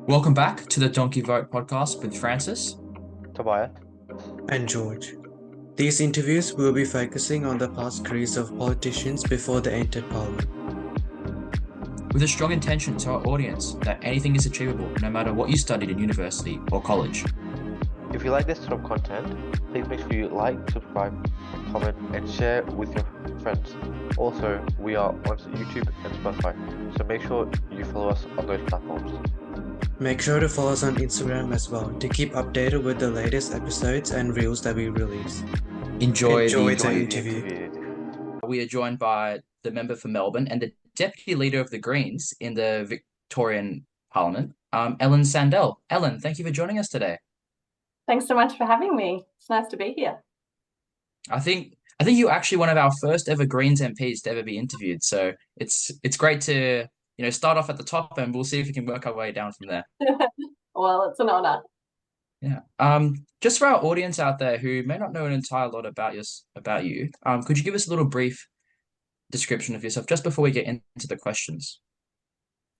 Welcome back to the Donkey Vote podcast with Francis. Tobias. And George. These interviews will be focusing on the past careers of politicians before they entered parliament. With a strong intention to our audience that anything is achievable no matter what you studied in university or college. If you like this sort of content, please make sure you like, subscribe, comment, and share with your friends. Also, we are on YouTube and Spotify, so make sure you follow us on those platforms. Make sure to follow us on Instagram as well to keep updated with the latest episodes and reels that we release. Enjoy the interview. We are joined by the member for Melbourne and the Deputy Leader of the Greens in the Victorian Parliament, Ellen Sandell. Ellen, thank you for joining us today. Thanks so much for having me. It's nice to be here. I think you're actually one of our first ever Greens MPs to ever be interviewed. So it's great to start off at the top, and we'll see if we can work our way down from there. Well, it's an honor. Yeah. Just for our audience out there who may not know an entire lot about you, could you give us a little brief description of yourself just before we get into the questions?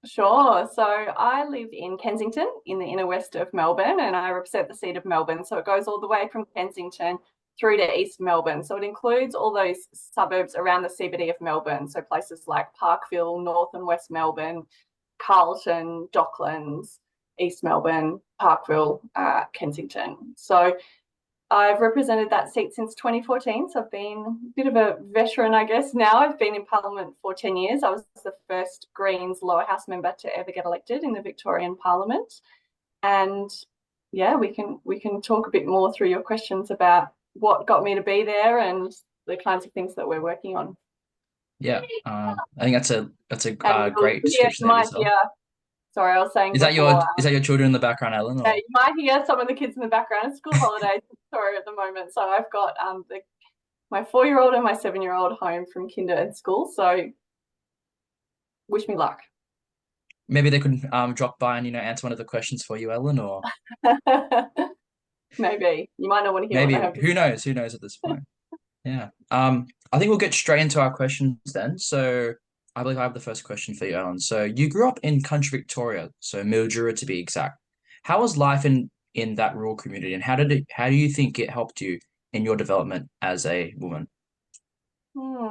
Sure. So I live in Kensington in the inner west of Melbourne, and I represent the seat of Melbourne. So it goes all the way from Kensington through to East Melbourne. So it includes all those suburbs around the CBD of Melbourne. So places like Parkville, North and West Melbourne, Carlton, Docklands, East Melbourne, Parkville, Kensington. So I've represented that seat since 2014, so I've been a bit of a veteran, I guess. Now I've been in Parliament for 10 years. I was the first Greens lower house member to ever get elected in the Victorian Parliament. And yeah, we can talk a bit more through your questions about what got me to be there and the kinds of things that we're working on. Yeah, I think that's a great description of yourself. Sorry, I was saying. Is that your children in the background, Ellen? Yeah, you might hear some of the kids in the background. It's school holidays at the moment, so I've got my 4-year-old and my 7-year-old home from kinder and school. So wish me luck. Maybe they could drop by and answer one of the questions for you, Ellen, or maybe you might not want to hear. Maybe who knows? Who knows at this point? Yeah. I think we'll get straight into our questions then. So I believe I have the first question for you, Ellen. So you grew up in country Victoria, so Mildura to be exact. How was life in that rural community, and how do you think it helped you in your development as a woman?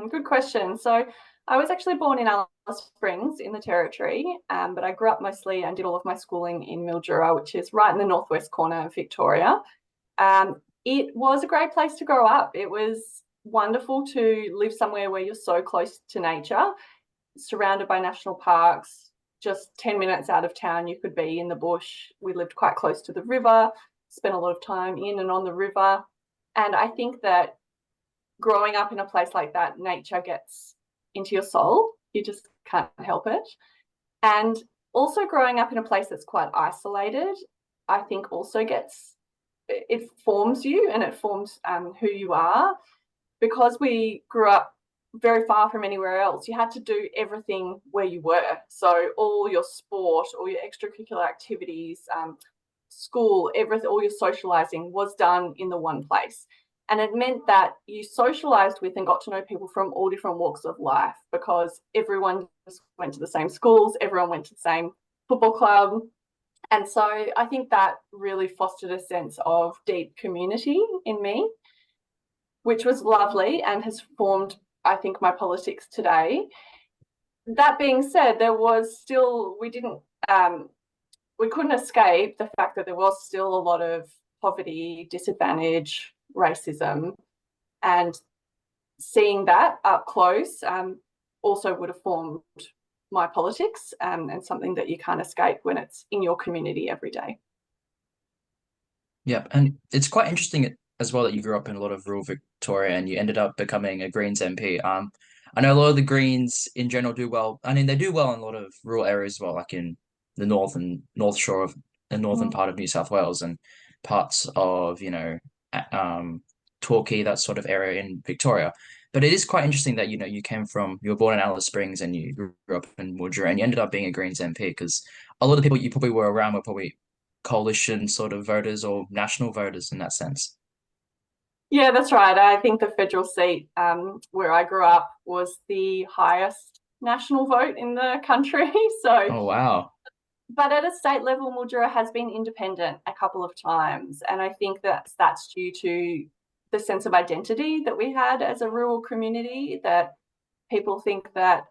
Good question. So I was actually born in Alice Springs in the Territory, but I grew up mostly and did all of my schooling in Mildura, which is right in the northwest corner of Victoria. It was a great place to grow up. It was wonderful to live somewhere where you're so close to nature, surrounded by national parks. Just 10 minutes out of town, you could be in the bush. We lived quite close to the river, spent a lot of time in and on the river. And I think that growing up in a place like that, nature gets into your soul. You just can't help it. And also growing up in a place that's quite isolated, I think also it forms you, and it forms who you are. Because we grew up very far from anywhere else, you had to do everything where you were. So all your sport, all your extracurricular activities, school, everything, all your socializing was done in the one place. And it meant that you socialized with and got to know people from all different walks of life, because everyone just went to the same schools, everyone went to the same football club. And so I think that really fostered a sense of deep community in me, which was lovely and has formed, I think, my politics today. That being said, there was still, we couldn't escape the fact that there was still a lot of poverty, disadvantage, racism, and seeing that up close also would have formed my politics, and something that you can't escape when it's in your community every day. Yeah, and it's quite interesting as well that you grew up in a lot of rural Victoria and you ended up becoming a Greens MP. I know a lot of the Greens in general do well. I mean, they do well in a lot of rural areas as well, like in the north shore of the northern part of New South Wales and parts of, Torquay, that sort of area in Victoria. But it is quite interesting that, you were born in Alice Springs and you grew up in Mildura and you ended up being a Greens MP, because a lot of the people you probably were around were probably coalition sort of voters or national voters in that sense. Yeah, that's right. I think the federal seat where I grew up was the highest national vote in the country. So, oh wow, but at a state level, Mildura has been independent a couple of times. And I think that's due to the sense of identity that we had as a rural community, that people think that,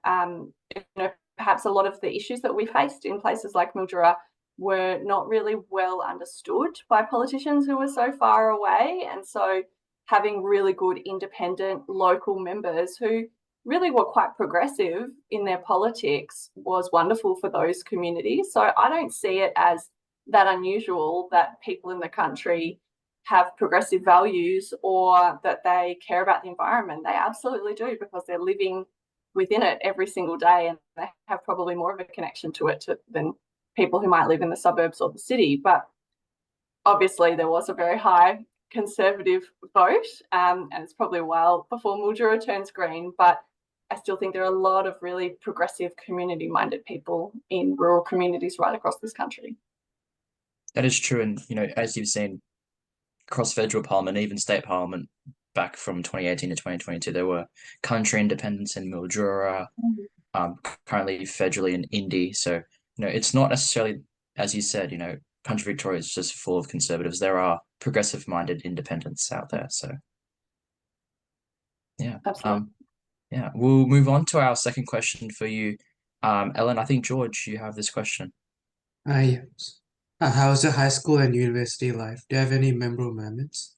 perhaps a lot of the issues that we faced in places like Mildura were not really well understood by politicians who were so far away. And so having really good independent local members who really were quite progressive in their politics was wonderful for those communities. So I don't see it as that unusual that people in the country have progressive values or that they care about the environment. They absolutely do, because they're living within it every single day, and they have probably more of a connection to it than people who might live in the suburbs or the city. But obviously there was a very high conservative vote, and it's probably a while before Mildura turns green, but I still think there are a lot of really progressive, community-minded people in rural communities right across this country. That is true. And, as you've seen across federal parliament, even state parliament, back from 2018 to 2022, there were country independents in Mildura, currently federally in Indy. So, it's not necessarily, as you said, country Victoria is just full of conservatives. There are progressive-minded independents out there. So, yeah. Absolutely. Yeah, we'll move on to our second question for you. Ellen, I think George, you have this question. Yes. How's your high school and university life? Do you have any memorable moments?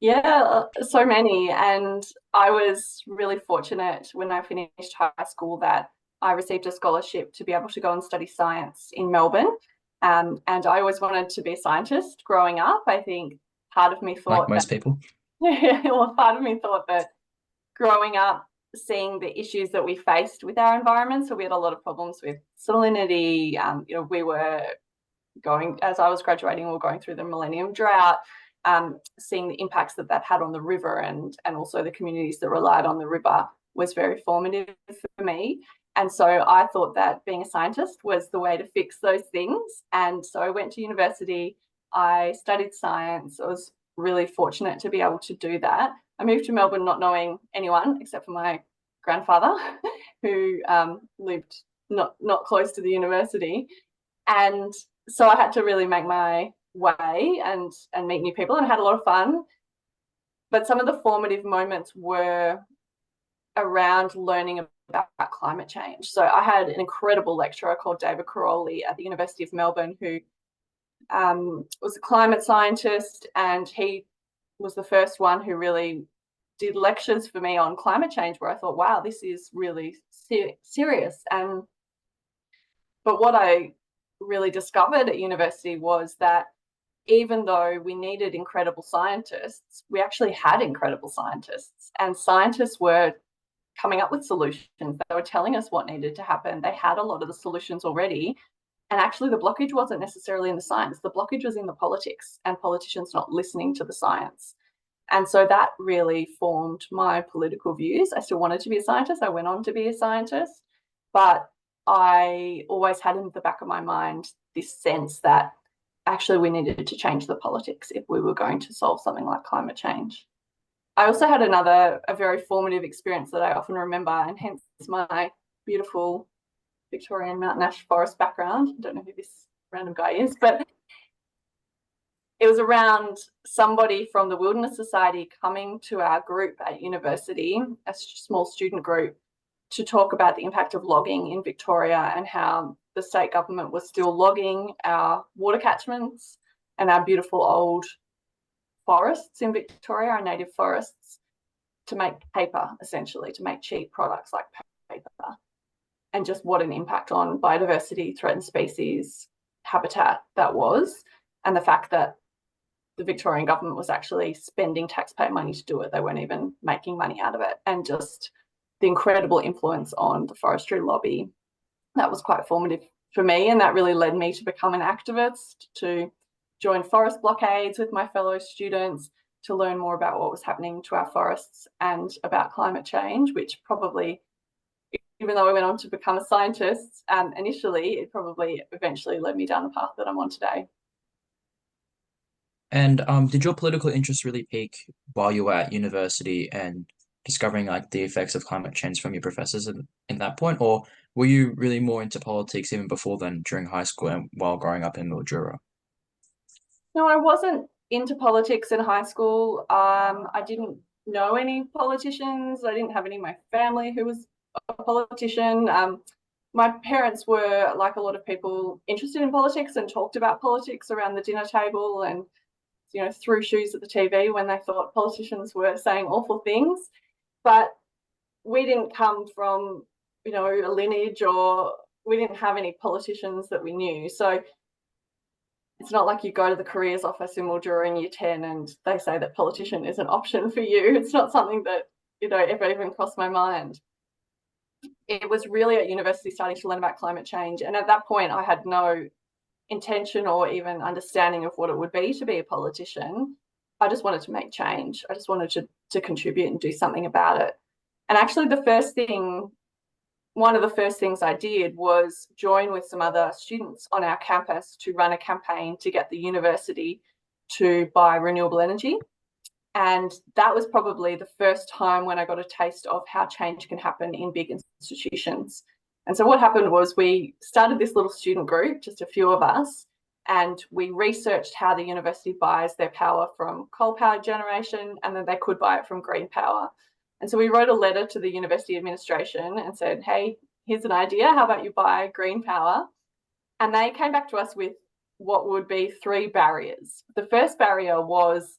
Yeah, so many. And I was really fortunate when I finished high school that I received a scholarship to be able to go and study science in Melbourne. And I always wanted to be a scientist growing up. I think part of me Like thought that, most people. well, part of me thought that growing up, seeing the issues that we faced with our environment, so we had a lot of problems with salinity. We were going, as I was graduating, we were going through the Millennium Drought, seeing the impacts that had on the river and also the communities that relied on the river was very formative for me. And so I thought that being a scientist was the way to fix those things. And so I went to university, I studied science. I was really fortunate to be able to do that. I moved to Melbourne not knowing anyone except for my grandfather, who lived not close to the university. And so I had to really make my way and meet new people, and had a lot of fun. But some of the formative moments were around learning about climate change. So I had an incredible lecturer called David Caroli at the University of Melbourne, who was a climate scientist, and he was the first one who really did lectures for me on climate change, where I thought, wow, this is really serious. But what I really discovered at university was that even though we needed incredible scientists, we actually had incredible scientists, and scientists were coming up with solutions. They were telling us what needed to happen. They had a lot of the solutions already. And actually the blockage wasn't necessarily in the science. The blockage was in the politics and politicians not listening to the science. And so that really formed my political views. I still wanted to be a scientist. I went on to be a scientist, but I always had in the back of my mind this sense that actually we needed to change the politics if we were going to solve something like climate change. I also had a very formative experience that I often remember, and hence my beautiful Victorian mountain ash forest background. I don't know who this random guy is, but it was around somebody from the Wilderness Society coming to our group at university, a small student group, to talk about the impact of logging in Victoria and how the state government was still logging our water catchments and our beautiful old forests in Victoria, our native forests, to make paper, essentially, to make cheap products like paper. And just what an impact on biodiversity, threatened species, habitat that was, and the fact that the Victorian government was actually spending taxpayer money to do it. They weren't even making money out of it. And just the incredible influence on the forestry lobby. That was quite formative for me, and that really led me to become an activist, to join forest blockades with my fellow students, to learn more about what was happening to our forests and about climate change, which probably, even though I went on to become a scientist, initially, it probably eventually led me down the path that I'm on today. And did your political interest really peak while you were at university and discovering like the effects of climate change from your professors in that point, or were you really more into politics even before then, during high school and while growing up in Mildura? No, I wasn't into politics in high school. I didn't know any politicians. I didn't have any of my family who was a politician. My parents were, like a lot of people, interested in politics and talked about politics around the dinner table and, threw shoes at the TV when they thought politicians were saying awful things. But we didn't come from, a lineage, or we didn't have any politicians that we knew. So it's not like you go to the careers office in Mildura in year 10 and they say that politician is an option for you. It's not something that, ever even crossed my mind. It was really at university starting to learn about climate change. And at that point, I had no intention or even understanding of what it would be to be a politician. I just wanted to make change. I just wanted to contribute and do something about it. And actually, one of the first things I did was join with some other students on our campus to run a campaign to get the university to buy renewable energy. And that was probably the first time when I got a taste of how change can happen in big institutions. And so what happened was we started this little student group, just a few of us, and we researched how the university buys their power from coal power generation, and then they could buy it from green power. And so we wrote a letter to the university administration and said, hey, here's an idea. How about you buy green power? And they came back to us with what would be 3 barriers. The first barrier was,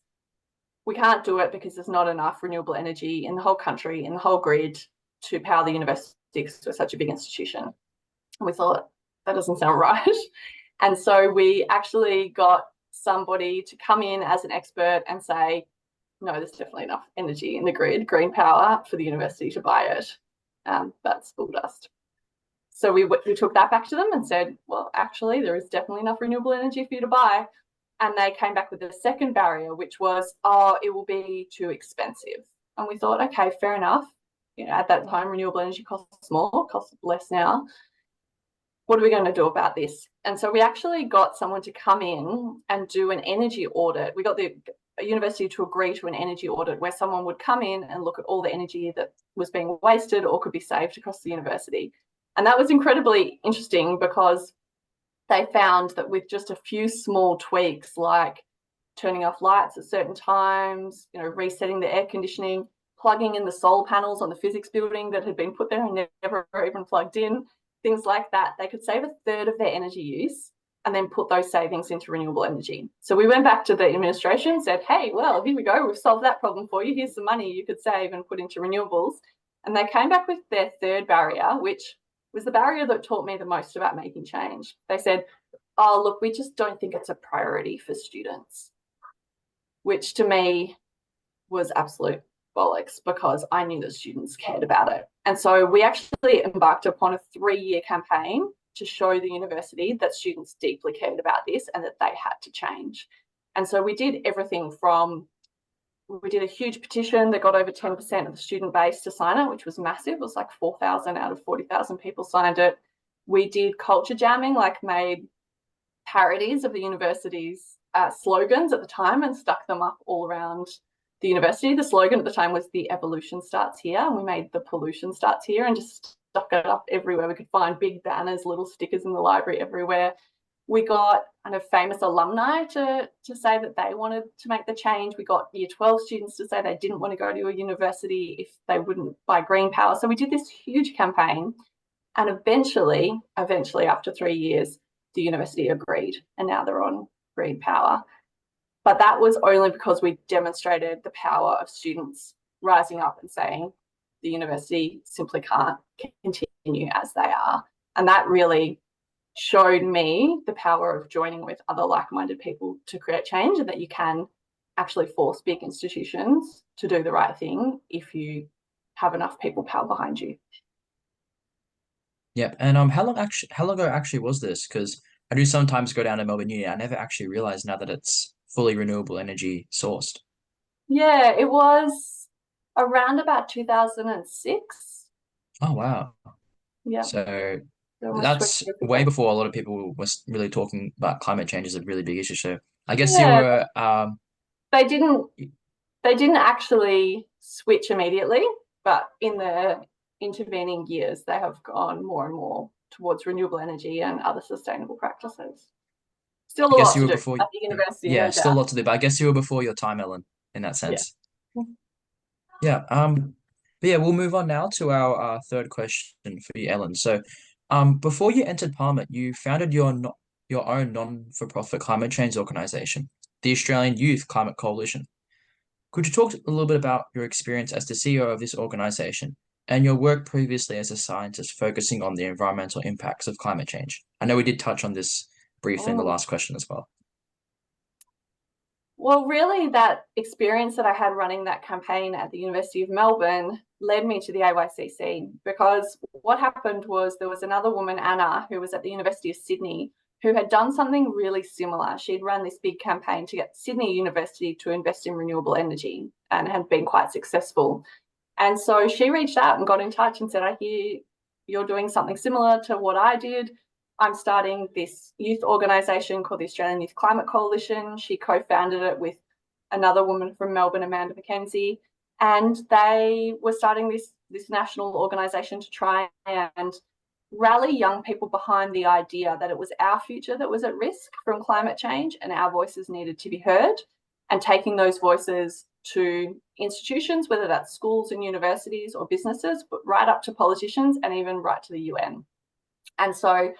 we can't do it because there's not enough renewable energy in the whole country, in the whole grid, to power the university because we're such a big institution. And we thought, that doesn't sound right. And so we actually got somebody to come in as an expert and say, no, there's definitely enough energy in the grid, green power, for the university to buy it. That's bull dust. So we took that back to them and said, well, actually, there is definitely enough renewable energy for you to buy. And they came back with the second barrier, which was, it will be too expensive. And we thought, okay, fair enough. At that time, renewable energy costs more, costs less now. What are we going to do about this? And so we actually got someone to come in and do an energy audit. We got the university to agree to an energy audit where someone would come in and look at all the energy that was being wasted or could be saved across the university. And that was incredibly interesting because they found that with just a few small tweaks, like turning off lights at certain times, resetting the air conditioning, plugging in the solar panels on the physics building that had been put there and never even plugged in, things like that, they could save a third of their energy use and then put those savings into renewable energy. So we went back to the administration and said, hey, well, here we go. We've solved that problem for you. Here's some money you could save and put into renewables. And they came back with their third barrier, which was the barrier that taught me the most about making change. They said, oh, look, we just don't think it's a priority for students, which to me was absolute bollocks because I knew that students cared about it. And so we actually embarked upon a 3-year campaign to show the university that students deeply cared about this and that they had to change. And so we did everything from, we did a huge petition that got over 10% of the student base to sign it, which was massive. It was like 4,000 out of 40,000 people signed it. We did culture jamming, like made parodies of the university's slogans at the time and stuck them up all around the university. The slogan at the time was "The evolution starts here," and we made "The pollution starts here" and just stuck it up everywhere we could find, big banners, little stickers in the library everywhere. We got kind of famous alumni to say that they wanted to make the change. We got year 12 students to say they didn't want to go to a university if they wouldn't buy green power. So we did this huge campaign, and eventually after 3 years, the university agreed, and now they're on green power. But that was only because we demonstrated the power of students rising up and saying the university simply can't continue as they are. And that really showed me the power of joining with other like-minded people to create change, and that you can actually force big institutions to do the right thing if you have enough people power behind you. Yep. And how long ago actually was this? Because I do sometimes go down to Melbourne Uni. I never actually realized now that it's fully renewable energy sourced. Yeah, it was around about 2006. Oh wow. Yeah. So Almost 20 that's years way ago. before a lot of people were really talking about climate change as a really big issue. So I guess you Yeah, were they didn't actually switch immediately, but in the intervening years, they have gone more and more towards renewable energy and other sustainable practices. Still I a guess lot you to were do before, at the university, yeah, no still a doubt. lot to do, but I guess you were before your time, Ellen, in that Yeah. sense. Yeah. But yeah, we'll move on now to our third question for you, Ellen. So, before you entered Parliament, you founded your own non-for-profit climate change organization, the Australian Youth Climate Coalition. Could you talk a little bit about your experience as the CEO of this organization and your work previously as a scientist focusing on the environmental impacts of climate change? I know we did touch on this briefly in the last question as well. Well, really, that experience that I had running that campaign at the University of Melbourne led me to the AYCC, because what happened was there was another woman, Anna, who was at the University of Sydney, who had done something really similar. She'd run this big campaign to get Sydney University to invest in renewable energy and had been quite successful. And so she reached out and got in touch and said, I hear you're doing something similar to what I did. I'm starting this youth organisation called the Australian Youth Climate Coalition. She co-founded it with another woman from Melbourne, Amanda McKenzie, and they were starting this national organisation to try and rally young people behind the idea that it was our future that was at risk from climate change and our voices needed to be heard, and taking those voices to institutions, whether that's schools and universities or businesses, but right up to politicians and even right to the UN. And so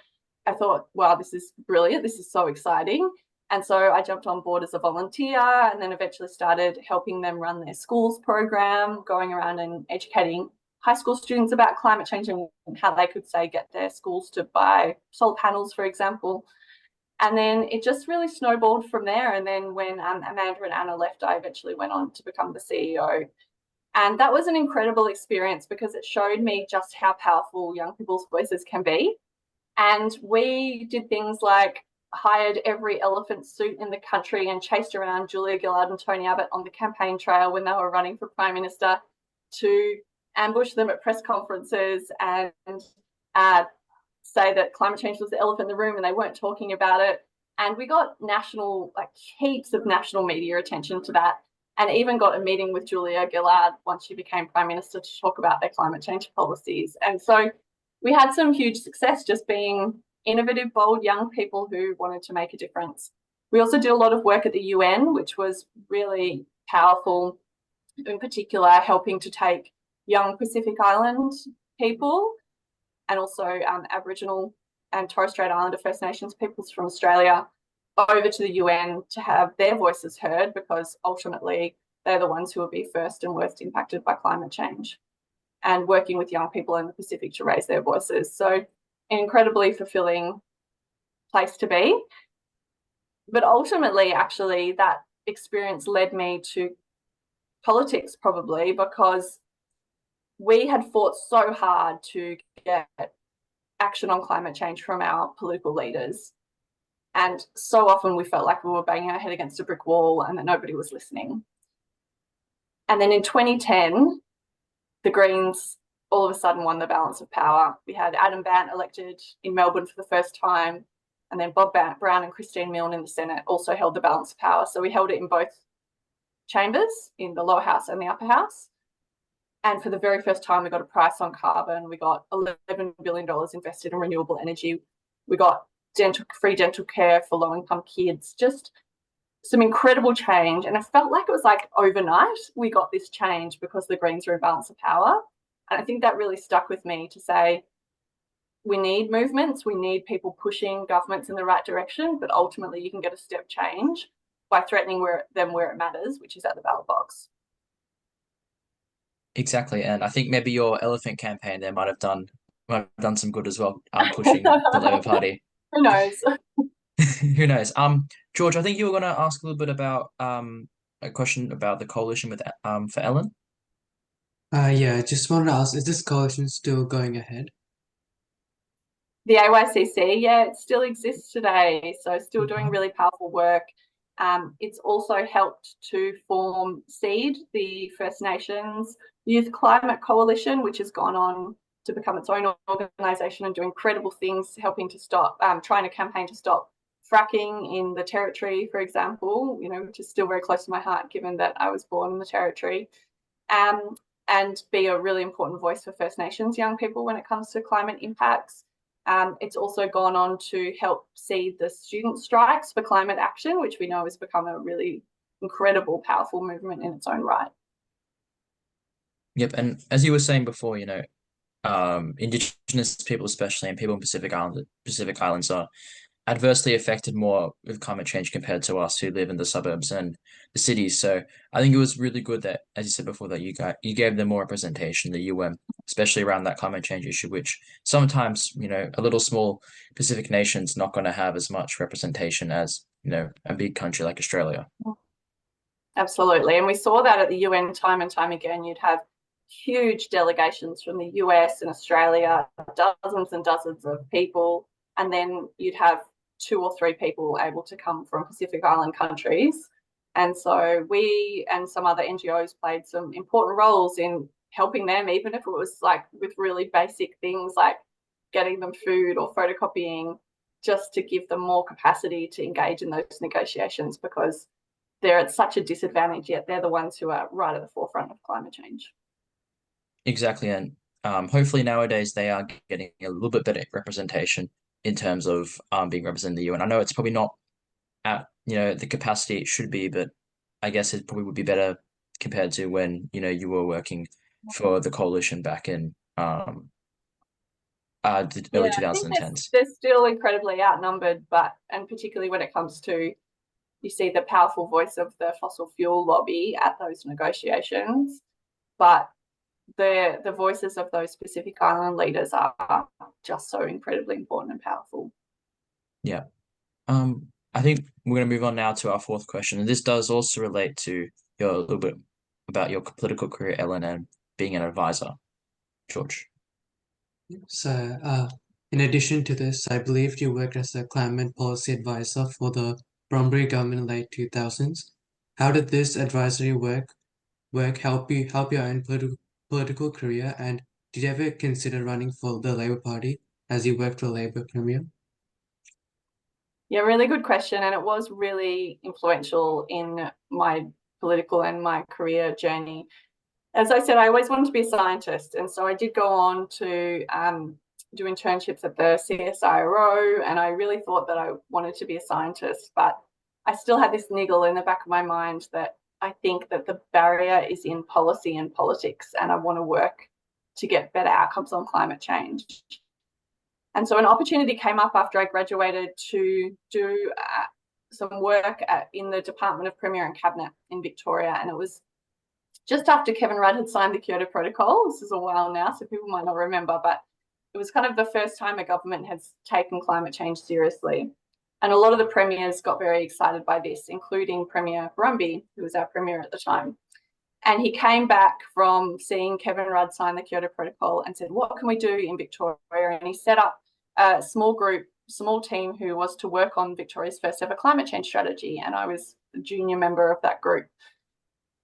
I thought, wow, this is brilliant. This is so exciting. And so I jumped on board as a volunteer and then eventually started helping them run their schools program, going around and educating high school students about climate change and how they could, say, get their schools to buy solar panels, for example. And then it just really snowballed from there. And then when Amanda and Anna left, I eventually went on to become the CEO. And that was an incredible experience because it showed me just how powerful young people's voices can be. And we did things like hired every elephant suit in the country and chased around Julia Gillard and Tony Abbott on the campaign trail when they were running for Prime Minister to ambush them at press conferences and say that climate change was the elephant in the room and they weren't talking about it. And we got heaps of national media attention to that, and even got a meeting with Julia Gillard once she became Prime Minister to talk about their climate change policies. And so we had some huge success just being innovative, bold young people who wanted to make a difference. We also did a lot of work at the UN, which was really powerful, in particular helping to take young Pacific Island people and also Aboriginal and Torres Strait Islander First Nations peoples from Australia over to the UN to have their voices heard, because ultimately they're the ones who will be first and worst impacted by climate change, and working with young people in the Pacific to raise their voices. So an incredibly fulfilling place to be. But ultimately, actually, that experience led me to politics, probably because we had fought so hard to get action on climate change from our political leaders. And so often we felt like we were banging our head against a brick wall and that nobody was listening. And then in 2010, the Greens all of a sudden won the balance of power. We had Adam Bandt elected in Melbourne for the first time, and then Bob Brown and Christine Milne in the Senate also held the balance of power. So we held it in both chambers, in the lower house and the upper house. And for the very first time, we got a price on carbon. We got $11 billion invested in renewable energy. We got free dental care for low-income kids, just some incredible change. And it felt like it was like overnight we got this change because the Greens are in balance of power. And I think that really stuck with me to say, we need movements, we need people pushing governments in the right direction, but ultimately you can get a step change by threatening them where it matters, which is at the ballot box. Exactly. And I think maybe your elephant campaign there might have done some good as well, pushing the Labour Party. Who knows? Who knows? George, I think you were going to ask a little bit about a question about the coalition with for Ellen. Yeah, I just wanted to ask, is this coalition still going ahead? The AYCC, yeah, it still exists today. So still doing really powerful work. It's also helped to form SEED, the First Nations Youth Climate Coalition, which has gone on to become its own organisation and do incredible things, helping to stop, trying to campaign to stop fracking in the Territory, for example, which is still very close to my heart, given that I was born in the Territory. and be a really important voice for First Nations young people when it comes to climate impacts. It's also gone on to help seed the student strikes for climate action, which we know has become a really incredible, powerful movement in its own right. Yep, and as you were saying before, Indigenous people especially and people in Pacific Islands are adversely affected more with climate change compared to us who live in the suburbs and the cities. So I think it was really good that, as you said before, that you gave them more representation, the UN, especially around that climate change issue, which sometimes, a little small Pacific nation's not going to have as much representation as, a big country like Australia. Absolutely. And we saw that at the UN time and time again. You'd have huge delegations from the US and Australia, dozens and dozens of people, and then you'd have 2 or 3 people able to come from Pacific Island countries. And so we and some other NGOs played some important roles in helping them, even if it was like with really basic things like getting them food or photocopying, just to give them more capacity to engage in those negotiations, because they're at such a disadvantage, yet they're the ones who are right at the forefront of climate change. Exactly, and hopefully nowadays they are getting a little bit better representation in terms of being represented in the UN. I know it's probably not at the capacity it should be, but I guess it probably would be better compared to when you were working for the coalition back in the early I think 2010s. they're still incredibly outnumbered, and particularly when it comes to, you see the powerful voice of the fossil fuel lobby at those negotiations, but the voices of those Pacific Island leaders are just so incredibly important and powerful. Yeah. I think we're going to move on now to our 4th question, and this does also relate to a little bit about your political career, Ellen, and being an advisor. George. So, in addition to this, I believe you worked as a climate policy advisor for the Bromberry government in late 2000s. How did this advisory work help your own political career, and did you ever consider running for the Labour Party as you worked for Labour Premier? Yeah, really good question. And it was really influential in my political and my career journey. As I said, I always wanted to be a scientist. And so I did go on to do internships at the CSIRO, and I really thought that I wanted to be a scientist. But I still had this niggle in the back of my mind that I think that the barrier is in policy and politics, and I want to work to get better outcomes on climate change. And so an opportunity came up after I graduated to do some work in the Department of Premier and Cabinet in Victoria. And it was just after Kevin Rudd had signed the Kyoto Protocol. This is a while now, so people might not remember, but it was kind of the first time a government has taken climate change seriously. And a lot of the premiers got very excited by this, including Premier Brumby, who was our premier at the time. And he came back from seeing Kevin Rudd sign the Kyoto Protocol and said, what can we do in Victoria? And he set up a small team who was to work on Victoria's first ever climate change strategy. And I was a junior member of that group.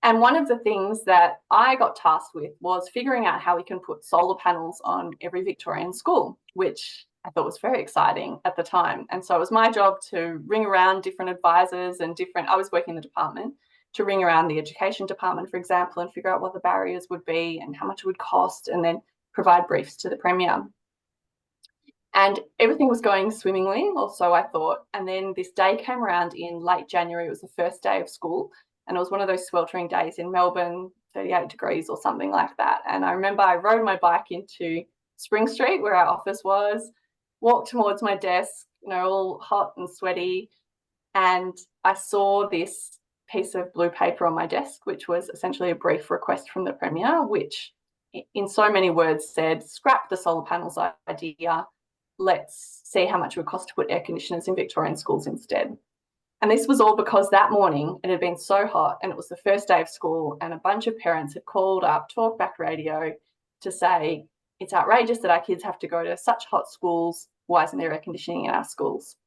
And one of the things that I got tasked with was figuring out how we can put solar panels on every Victorian school, which I thought was very exciting at the time. And so it was my job to ring around different advisors and I was working in the department, to ring around the education department, for example, and figure out what the barriers would be and how much it would cost, and then provide briefs to the Premier. And everything was going swimmingly, or so I thought. And then this day came around in late January. It was the first day of school. And it was one of those sweltering days in Melbourne, 38 degrees or something like that. And I remember I rode my bike into Spring Street, where our office was, walked towards my desk, all hot and sweaty. And I saw this piece of blue paper on my desk, which was essentially a brief request from the Premier, which in so many words said, scrap the solar panels idea. Let's see how much it would cost to put air conditioners in Victorian schools instead. And this was all because that morning it had been so hot, and it was the first day of school, and a bunch of parents had called up talkback radio to say, it's outrageous that our kids have to go to such hot schools. Why isn't there air conditioning in our schools?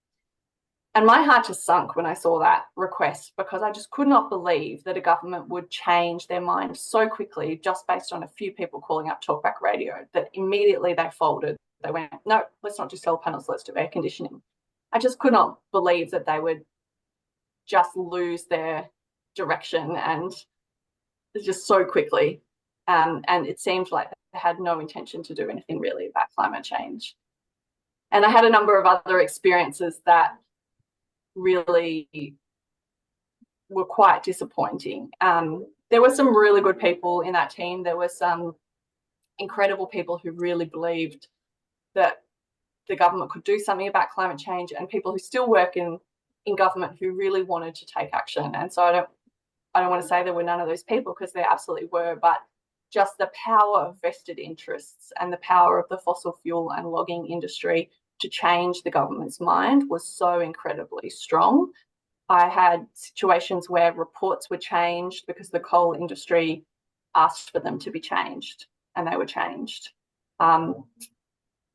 And my heart just sunk when I saw that request, because I just could not believe that a government would change their mind so quickly just based on a few people calling up talkback radio, that immediately they folded. They went, no, let's not do solar panels, let's do air conditioning. I just could not believe that they would just lose their direction and just so quickly. And it seemed like they had no intention to do anything really about climate change. And I had a number of other experiences that really were quite disappointing. There were some really good people in that team. There were some incredible people who really believed that the government could do something about climate change, and people who still work in government who really wanted to take action. And so I don't want to say there were none of those people, because there absolutely were, but just the power of vested interests and the power of the fossil fuel and logging industry to change the government's mind was so incredibly strong. I had situations where reports were changed because the coal industry asked for them to be changed, and they were changed.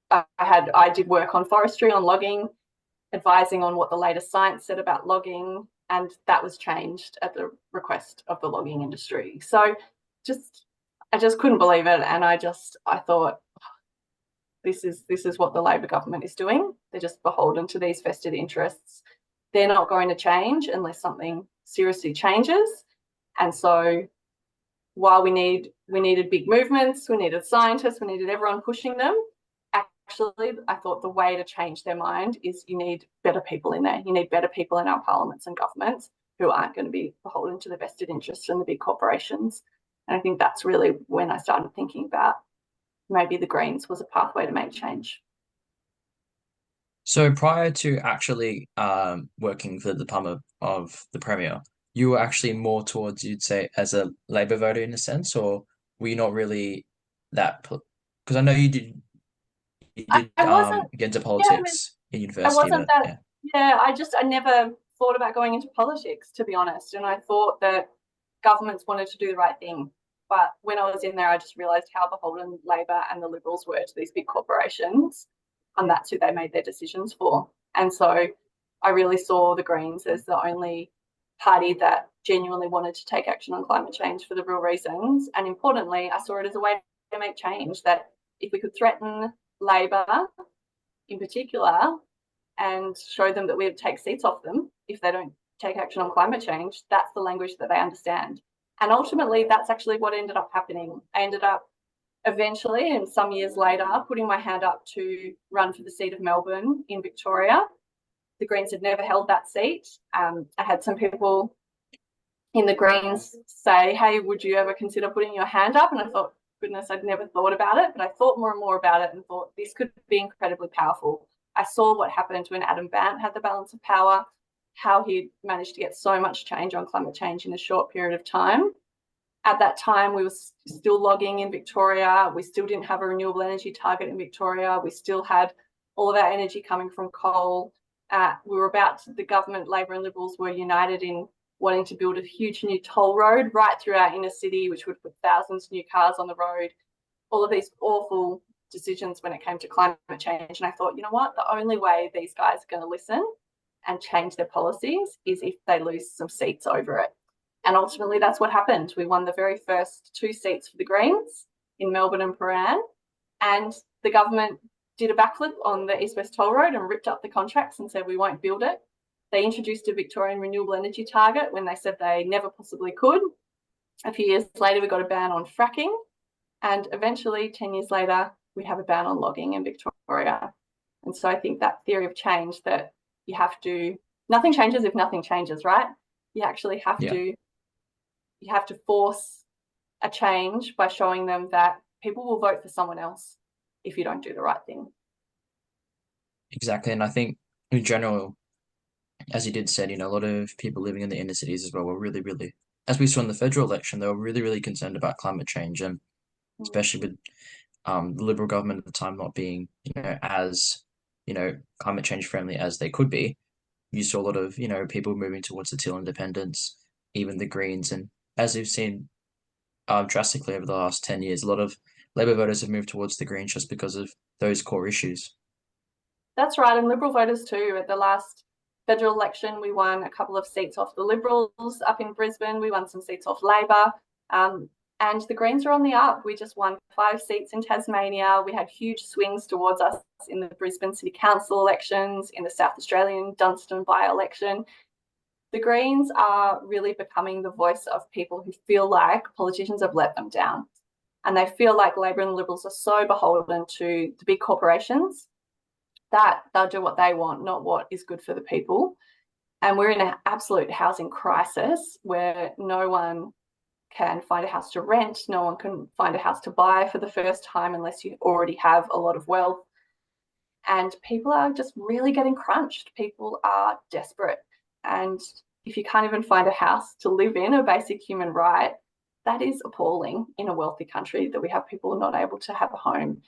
I did work on forestry, on logging, advising on what the latest science said about logging, and that was changed at the request of the logging industry. So I just couldn't believe it, and I thought, this is what the Labor government is doing. They're just beholden to these vested interests. They're not going to change unless something seriously changes. And so while we needed big movements, we needed scientists, we needed everyone pushing them, actually, I thought the way to change their mind is you need better people in there. You need better people in our parliaments and governments who aren't going to be beholden to the vested interests and the big corporations. And I think that's really when I started thinking about maybe the Greens was a pathway to make change. So prior to actually working for the Department of the Premier, you were actually more towards, you'd say, as a Labour voter in a sense, or were you not really that? Because I know you did I wasn't, get into yeah, politics in I university, wasn't but that, yeah. yeah, I never thought about going into politics, to be honest. And I thought that governments wanted to do the right thing. But when I was in there, I just realised how beholden Labor and the Liberals were to these big corporations, and that's who they made their decisions for. And so I really saw the Greens as the only party that genuinely wanted to take action on climate change for the real reasons. And importantly, I saw it as a way to make change, that if we could threaten Labor in particular and show them that we would take seats off them if they don't take action on climate change, that's the language that they understand. And ultimately, that's actually what ended up happening. I ended up eventually, and some years later, putting my hand up to run for the seat of Melbourne in Victoria. The Greens had never held that seat. I had some people in the Greens say, hey, would you ever consider putting your hand up? And I thought, goodness, I'd never thought about it, but I thought more and more about it and thought this could be incredibly powerful. I saw what happened when Adam Bandt had the balance of power, how he managed to get so much change on climate change in a short period of time. At that time, we were still logging in Victoria. We still didn't have a renewable energy target in Victoria. We still had all of our energy coming from coal. The government, Labor and Liberals, were united in wanting to build a huge new toll road right through our inner city, which would put thousands of new cars on the road. All of these awful decisions when it came to climate change. And I thought, you know what? The only way these guys are going to listen and change their policies is if they lose some seats over it. And ultimately, that's what happened. We won the very first 2 seats for the Greens in Melbourne and Prahran. And the government did a backflip on the East West Toll Road and ripped up the contracts and said, we won't build it. They introduced a Victorian renewable energy target when they said they never possibly could. A few years later, we got a ban on fracking. And eventually, 10 years later, we have a ban on logging in Victoria. And so I think that theory of change, that you have to, nothing changes if nothing changes, right? You actually have to, you have to force a change by showing them that people will vote for someone else if you don't do the right thing. Exactly. And I think in general, as you did said, a lot of people living in the inner cities as well were really, really, as we saw in the federal election, they were really, really concerned about climate change, and especially with the Liberal government at the time not being, as, climate change friendly as they could be. You saw a lot of, people moving towards the teal independence, even the Greens. And as we've seen drastically over the last 10 years, a lot of Labor voters have moved towards the Greens just because of those core issues. That's right. And Liberal voters too. At the last federal election, we won a couple of seats off the Liberals up in Brisbane. We won some seats off Labor. And the Greens are on the up. We just won 5 seats in Tasmania. We had huge swings towards us in the Brisbane City Council elections, in the South Australian Dunstan by-election. The Greens are really becoming the voice of people who feel like politicians have let them down. and they feel like Labor and Liberals are so beholden to the big corporations that they'll do what they want, not what is good for the people. And we're in an absolute housing crisis where no one can find a house to rent, no one can find a house to buy for the first time unless you already have a lot of wealth. And people are just really getting crunched. People are desperate. And if you can't even find a house to live in, a basic human right, that is appalling in a wealthy country that we have people not able to have a home.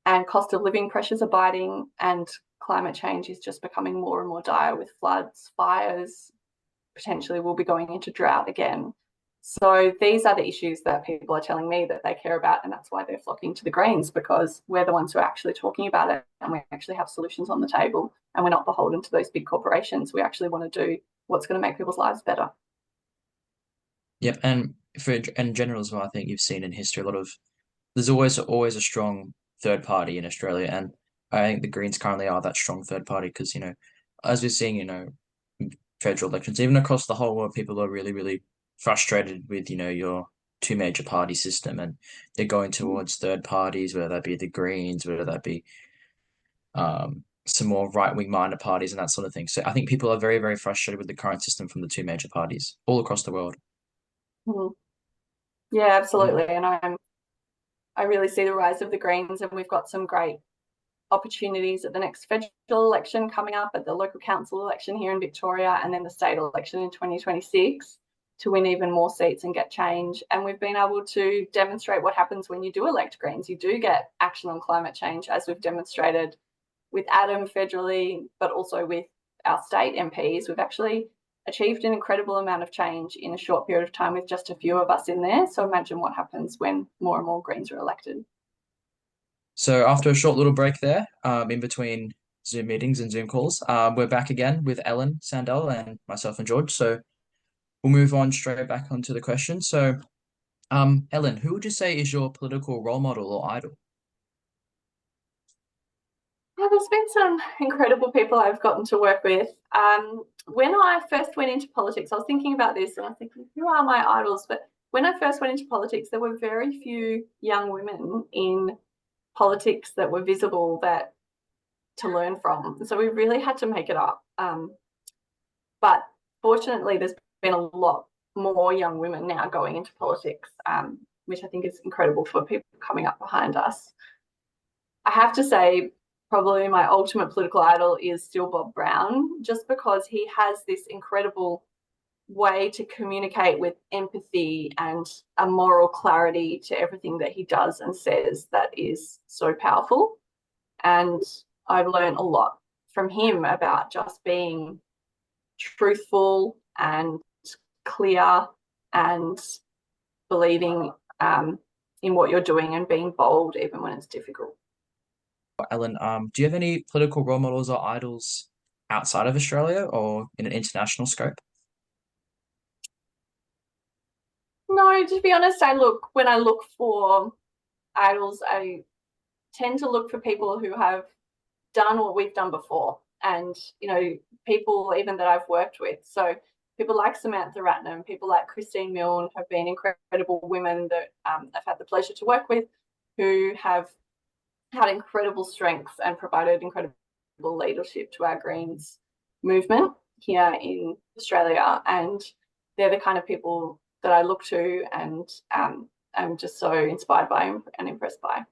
And cost of living pressures are biting, and climate change is just becoming more and more dire with floods, fires, potentially we'll be going into drought again. So these are the issues that people are telling me that they care about, and that's why they're flocking to the Greens, because we're the ones who are actually talking about it and we actually have solutions on the table, and we're not beholden to those big corporations. We actually want to do what's going to make people's lives better. Yep, and in general as well, I think you've seen in history there's always a strong third party in Australia, and I think the Greens currently are that strong third party because, as we're seeing, federal elections, even across the whole world, people are really, really frustrated with, your two major party system, and they're going towards third parties, whether that be the Greens, whether that be some more right-wing minded parties and that sort of thing. So I think people are very, very frustrated with the current system from the two major parties all across the world. Mm-hmm. Yeah, absolutely. And I really see the rise of the Greens, and we've got some great opportunities at the next federal election coming up, at the local council election here in Victoria, and then the state election in 2026 to win even more seats and get change. And we've been able to demonstrate what happens when you do elect Greens. You do get action on climate change, as we've demonstrated with Adam federally, but also with our state MPs. We've actually achieved an incredible amount of change in a short period of time with just a few of us in there. So imagine what happens when more and more Greens are elected. So after a short little break there, in between Zoom meetings and Zoom calls, we're back again with Ellen, Sandell, and myself and George. So we'll move on straight back onto the question. So, Ellen, who would you say is your political role model or idol? Yeah, there's been some incredible people I've gotten to work with. When I first went into politics, I was thinking about this and I was thinking, who are my idols? But when I first went into politics, there were very few young women in politics that were visible to learn from. So we really had to make it up. But fortunately, there's been a lot more young women now going into politics, which I think is incredible for people coming up behind us. I have to say, probably my ultimate political idol is still Bob Brown, just because he has this incredible way to communicate with empathy and a moral clarity to everything that he does and says that is so powerful. And I've learned a lot from him about just being truthful and clear and believing in what you're doing and being bold even when it's difficult. Ellen, do you have any political role models or idols outside of Australia or in an international scope? No, to be honest, when I look for idols, I tend to look for people who have done what we've done before, and people even that I've worked with. So people like Samantha Ratnam, people like Christine Milne have been incredible women that I've had the pleasure to work with, who have had incredible strengths and provided incredible leadership to our Greens movement here in Australia. And they're the kind of people that I look to and I'm just so inspired by and impressed by.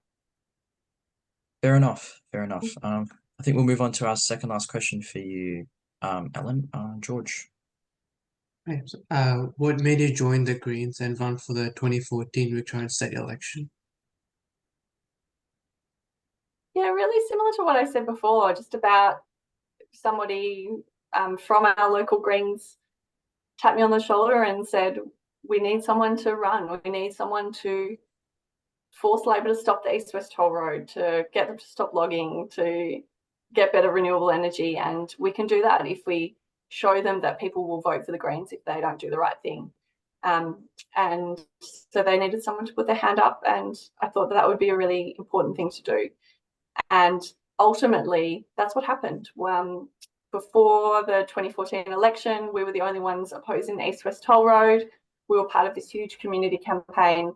Fair enough. Fair enough. I think we'll move on to our second last question for you, Ellen. George. Right. So, what made you join the Greens and run for the 2014 Victorian state election? Yeah, really similar to what I said before, just about somebody from our local Greens tapped me on the shoulder and said, we need someone to run. We need someone to force Labor to stop the East-West Toll Road, to get them to stop logging, to get better renewable energy. And we can do that if we show them that people will vote for the Greens if they don't do the right thing. And so they needed someone to put their hand up, and I thought that would be a really important thing to do. And ultimately, that's what happened. Before the 2014 election, we were the only ones opposing the East-West Toll Road. We were part of this huge community campaign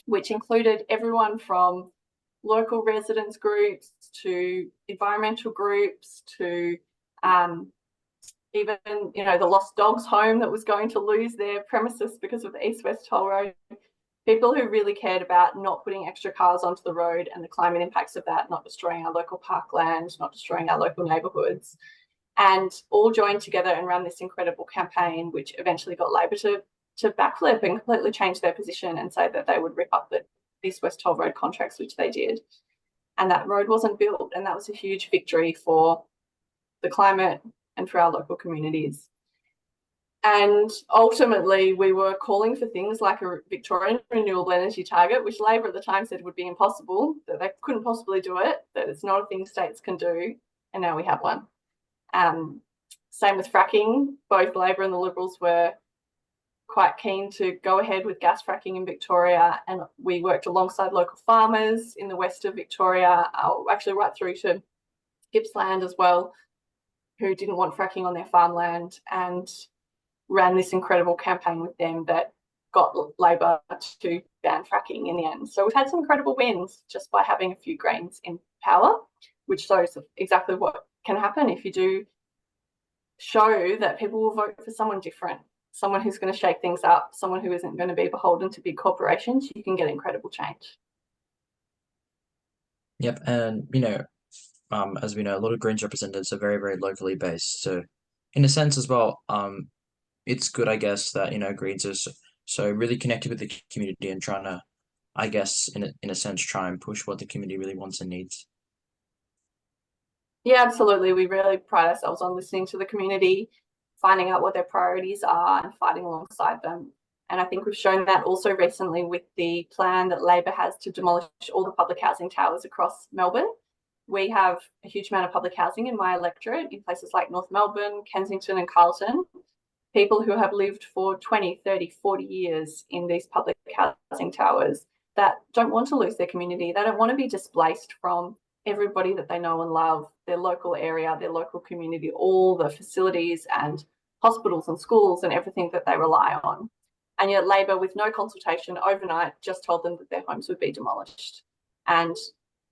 which included everyone from local residents groups to environmental groups to even, the Lost Dogs home that was going to lose their premises because of the East-West Toll Road. People who really cared about not putting extra cars onto the road and the climate impacts of that, not destroying our local parkland, not destroying our local neighbourhoods, and all joined together and ran this incredible campaign, which eventually got Labor to backflip and completely change their position and say that they would rip up the East-West Toll Road contracts, which they did. And that road wasn't built, and that was a huge victory for the climate and for our local communities. And ultimately, we were calling for things like a Victorian renewable energy target, which Labor at the time said would be impossible, that they couldn't possibly do it, that it's not a thing states can do, and now we have one. Same with fracking. Both Labor and the Liberals were quite keen to go ahead with gas fracking in Victoria, and we worked alongside local farmers in the west of Victoria, actually right through to Gippsland as well, who didn't want fracking on their farmland, and ran this incredible campaign with them that got Labor to ban fracking in the end. So we've had some incredible wins just by having a few Greens in power, which shows exactly what can happen if you do show that people will vote for someone different, someone who's going to shake things up, someone who isn't going to be beholden to big corporations. You can get incredible change. Yep, and as we know, a lot of Greens representatives are very, very locally based. So, in a sense as well, it's good, I guess, that Greens are so really connected with the community and trying to, I guess, in a sense, try and push what the community really wants and needs. Yeah, absolutely. We really pride ourselves on listening to the community, finding out what their priorities are and fighting alongside them. And I think we've shown that also recently with the plan that Labor has to demolish all the public housing towers across Melbourne. We have a huge amount of public housing in my electorate in places like North Melbourne, Kensington and Carlton. People who have lived for 20, 30, 40 years in these public housing towers that don't want to lose their community. They don't want to be displaced from everybody that they know and love, their local area, their local community, all the facilities and hospitals and schools and everything that they rely on. And yet Labor, with no consultation overnight, just told them that their homes would be demolished and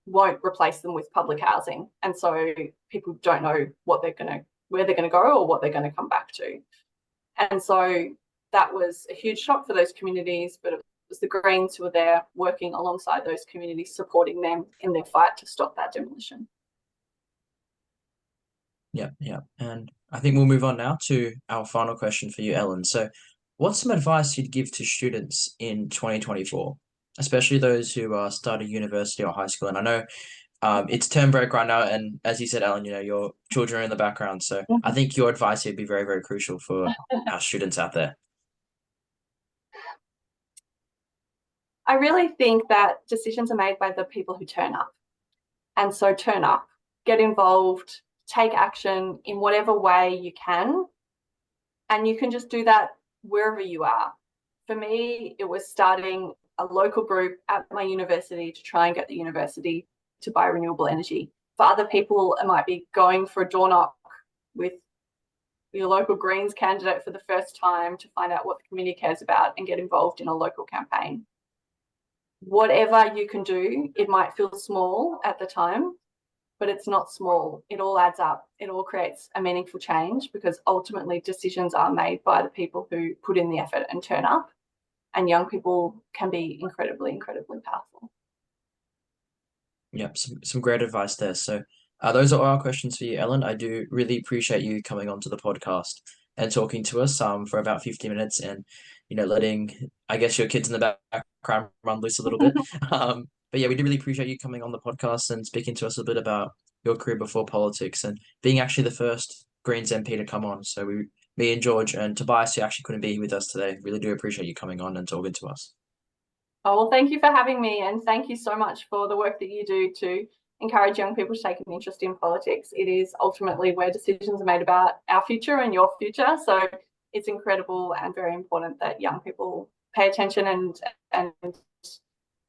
won't replace them with public housing. And so people don't know where they're going to go or what they're going to come back to. And so that was a huge shock for those communities, but it was the Greens who were there working alongside those communities, supporting them in their fight to stop that demolition. Yeah. And I think we'll move on now to our final question for you, Ellen. So what's some advice you'd give to students in 2024, especially those who are starting university or high school? And I know it's term break right now, and as you said, Ellen, your children are in the background. So I think your advice here would be very, very crucial for our students out there. I really think that decisions are made by the people who turn up. And so turn up, get involved, take action in whatever way you can. And you can just do that wherever you are. For me, it was starting a local group at my university to try and get the university to buy renewable energy. For other people, it might be going for a door knock with your local Greens candidate for the first time to find out what the community cares about and get involved in a local campaign. Whatever you can do, it might feel small at the time, but it's not small. It all adds up. It all creates a meaningful change because ultimately decisions are made by the people who put in the effort and turn up, and young people can be incredibly, incredibly powerful. Yep, some great advice there. So those are all our questions for you, Ellen. I do really appreciate you coming onto the podcast and talking to us for about 50 minutes and, letting, I guess, your kids in the background run loose a little bit. But yeah, we do really appreciate you coming on the podcast and speaking to us a bit about your career before politics and being actually the first Greens MP to come on. So me and George and Tobias, who actually couldn't be with us today, really do appreciate you coming on and talking to us. Oh, well, thank you for having me, and thank you so much for the work that you do to encourage young people to take an interest in politics. It is ultimately where decisions are made about our future and your future. So it's incredible and very important that young people pay attention and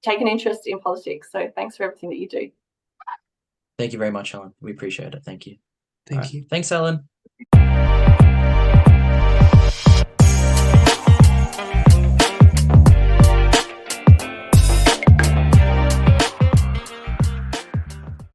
take an interest in politics. So thanks for everything that you do. Thank you very much, Ellen. We appreciate it. Thank you. Thank you. Thanks, Ellen.